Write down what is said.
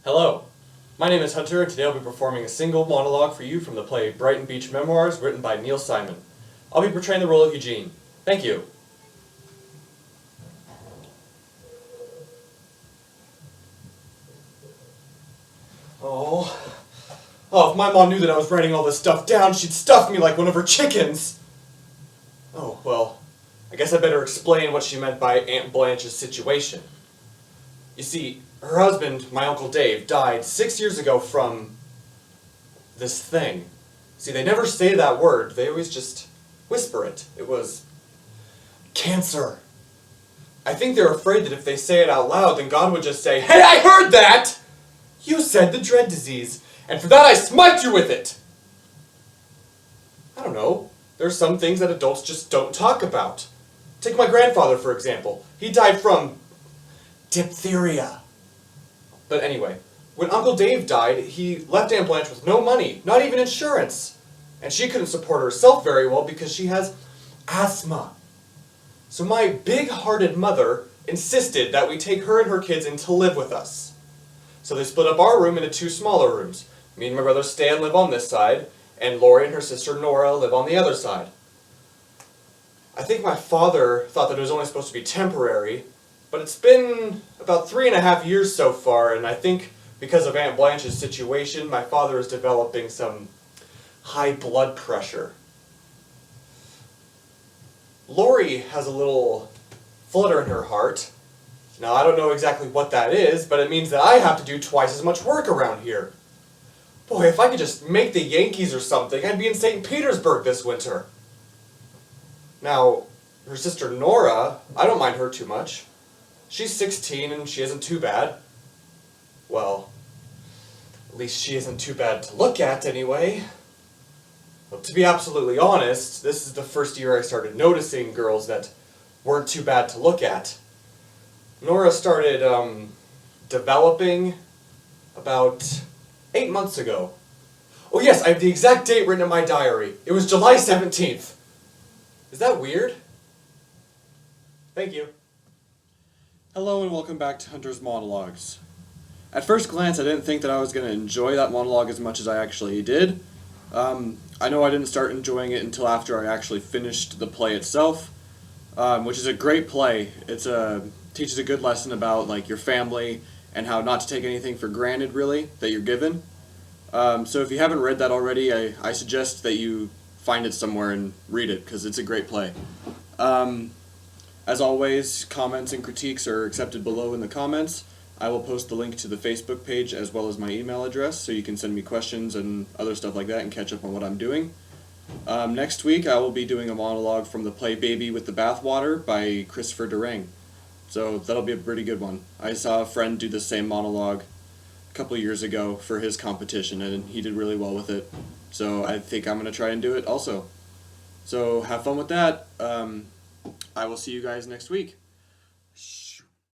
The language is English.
Hello, my name is Hunter, and today I'll be performing a single monologue for you from the play Brighton Beach Memoirs, written by Neil Simon. I'll be portraying the role of Eugene. Thank you. Oh, if my mom knew that I was writing all this stuff down, she'd stuff me like one of her chickens. Oh, well, I guess I better explain what she meant by Aunt Blanche's situation. You see, her husband, my Uncle Dave, died 6 years ago from this thing. See, they never say that word, they always just whisper it. It was cancer. I think they're afraid that if they say it out loud, then God would just say, "Hey, I heard that! You said the dread disease, and for that I smite you with it!" I don't know. There's some things that adults just don't talk about. Take my grandfather, for example. He died from diphtheria. But anyway, when Uncle Dave died, he left Aunt Blanche with no money, not even insurance. And she couldn't support herself very well because she has asthma. So my big-hearted mother insisted that we take her and her kids in to live with us. So they split up our room into two smaller rooms. Me and my brother Stan live on this side, and Lori and her sister Nora live on the other side. I think my father thought that it was only supposed to be temporary, but it's been about 3.5 years so far, and I think because of Aunt Blanche's situation, my father is developing some high blood pressure. Lori has a little flutter in her heart. Now, I don't know exactly what that is, but it means that I have to do twice as much work around here. Boy, if I could just make the Yankees or something, I'd be in St. Petersburg this winter. Now, her sister Nora, I don't mind her too much. She's 16 and she isn't too bad. Well, at least she isn't too bad to look at anyway. Well, to be absolutely honest, this is the first year I started noticing girls that weren't too bad to look at. Nora started developing about 8 months ago. Oh yes, I have the exact date written in my diary. It was July 17th. Is that weird? Thank you. Hello and welcome back to Hunter's Monologues. At first glance, I didn't think that I was going to enjoy that monologue as much as I actually did. I know I didn't start enjoying it until after I actually finished the play itself, which is a great play. It teaches a good lesson about like your family and how not to take anything for granted, really, that you're given. So if you haven't read that already, I suggest that you find it somewhere and read it, because it's a great play. As always, comments and critiques are accepted below in the comments. I will post the link to the Facebook page as well as my email address, so you can send me questions and other stuff like that and catch up on what I'm doing. Next week I will be doing a monologue from the play Baby with the Bathwater by Christopher Durang. So that'll be a pretty good one. I saw a friend do the same monologue a couple of years ago for his competition, and he did really well with it. So I think I'm going to try and do it also. So have fun with that. I will see you guys next week.